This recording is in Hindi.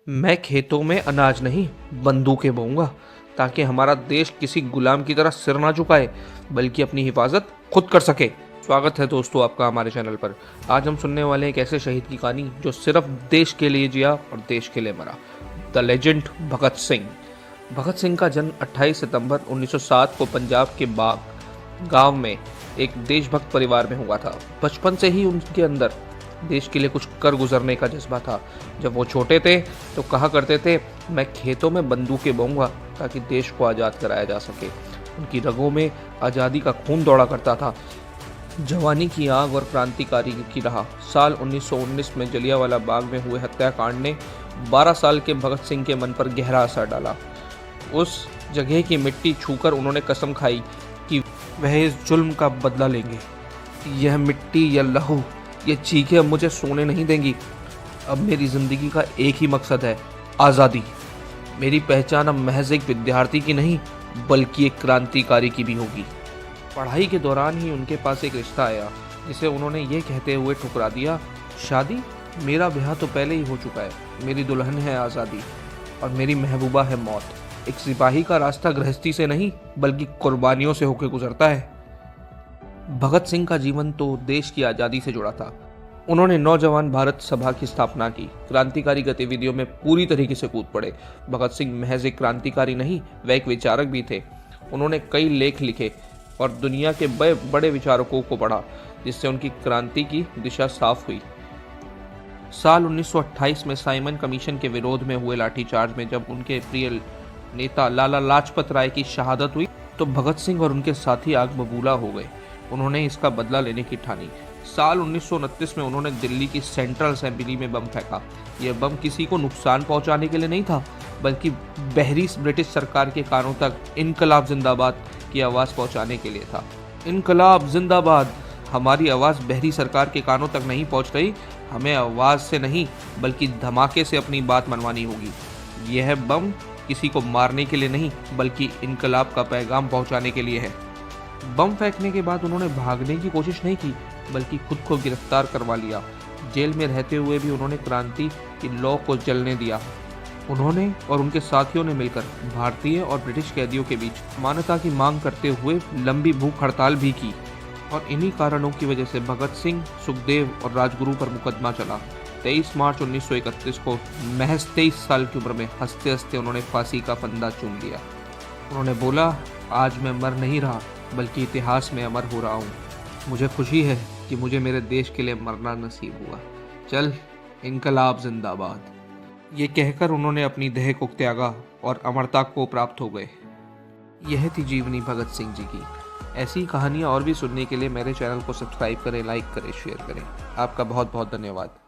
मैं खेतों में अनाज नहीं बंदूकें बोऊंगा ताकि हमारा देश किसी गुलाम की तरह सिर ना झुकाए बल्कि अपनी हिफाजत खुद कर सके। स्वागत है दोस्तों आपका हमारे चैनल पर। आज हम सुनने वाले हैं एक ऐसे शहीद की कहानी जो सिर्फ देश के लिए जिया और देश के लिए मरा। The legend Bhagat Singh. भगत सिंह का जन्म 28 सितंबर 1907 को पंजाब के बाग गांव में एक देशभक्त परिवार में हुआ था। बचपन से ही उनके अंदर देश के लिए कुछ कर गुजरने का जज्बा था। जब वो छोटे थे तो कहा करते थे, मैं खेतों में बंदूकें बोऊंगा ताकि देश को आज़ाद कराया जा सके। उनकी रगों में आज़ादी का खून दौड़ा करता था। जवानी की आग और क्रांतिकारी की राह। साल 1919 में जलियांवाला बाग में हुए हत्याकांड ने 12 साल के भगत सिंह के मन पर गहरा असर डाला। उस जगह की मिट्टी छूकर उन्होंने कसम खाई कि वह इस जुल्म का बदला लेंगे। यह मिट्टी, यह लहू, ये चीखें अब मुझे सोने नहीं देंगी। अब मेरी जिंदगी का एक ही मकसद है, आज़ादी। मेरी पहचान अब महज एक विद्यार्थी की नहीं बल्कि एक क्रांतिकारी की भी होगी। पढ़ाई के दौरान ही उनके पास एक रिश्ता आया जिसे उन्होंने ये कहते हुए ठुकरा दिया, शादी? मेरा ब्याह तो पहले ही हो चुका है। मेरी दुल्हन है आज़ादी और मेरी महबूबा है मौत। एक सिपाही का रास्ता गृहस्थी से नहीं बल्कि कुर्बानियों से होकर गुजरता है। भगत सिंह का जीवन तो देश की आज़ादी से जुड़ा था। उन्होंने नौजवान भारत सभा की स्थापना की, क्रांतिकारी गतिविधियों में पूरी तरीके से कूद पड़े। भगत सिंह महज एक क्रांतिकारी नहीं, वह एक विचारक भी थे। उन्होंने कई लेख लिखे और दुनिया के बड़े विचारकों को पढ़ा, जिससे उनकी क्रांति की दिशा साफ हुई। साल 1928 में साइमन कमीशन के विरोध में हुए लाठीचार्ज में जब उनके प्रिय नेता लाला लाजपत राय की शहादत हुई तो भगत सिंह और उनके साथी आग बबूला हो गए। उन्होंने इसका बदला लेने की ठानी। साल 1929 में उन्होंने दिल्ली की सेंट्रल असेंबली में बम फेंका। यह बम किसी को नुकसान पहुंचाने के लिए नहीं था बल्कि बहरी ब्रिटिश सरकार के कानों तक इनकलाब जिंदाबाद की आवाज़ पहुंचाने के लिए था। इनकलाब जिंदाबाद। हमारी आवाज़ बहरी सरकार के कानों तक नहीं पहुंच रही, हमें आवाज़ से नहीं बल्कि धमाके से अपनी बात मनवानी होगी। यह बम किसी को मारने के लिए नहीं बल्कि इनकलाब का पैगाम पहुंचाने के लिए है। बम फेंकने के बाद उन्होंने भागने की कोशिश नहीं की बल्कि खुद को गिरफ्तार करवा लिया। जेल में रहते हुए भी उन्होंने क्रांति की लौ को जलने दिया। उन्होंने और उनके साथियों ने मिलकर भारतीय और ब्रिटिश कैदियों के बीच समानता की मांग करते हुए लंबी भूख हड़ताल भी की और इन्हीं कारणों की वजह से भगत सिंह, सुखदेव और राजगुरु पर मुकदमा चला। 23 मार्च 1931 को महज 23 साल की उम्र में हंसते हंसते उन्होंने फांसी का फंदा चूम लिया। उन्होंने बोला, आज मैं मर नहीं रहा बल्कि इतिहास में अमर हो रहा हूँ। मुझे खुशी है कि मुझे मेरे देश के लिए मरना नसीब हुआ। चल इनकलाब जिंदाबाद। ये कहकर उन्होंने अपनी देह को त्यागा और अमरता को प्राप्त हो गए। यह थी जीवनी भगत सिंह जी की। ऐसी कहानियाँ और भी सुनने के लिए मेरे चैनल को सब्सक्राइब करें, लाइक करें, शेयर करें। आपका बहुत बहुत धन्यवाद।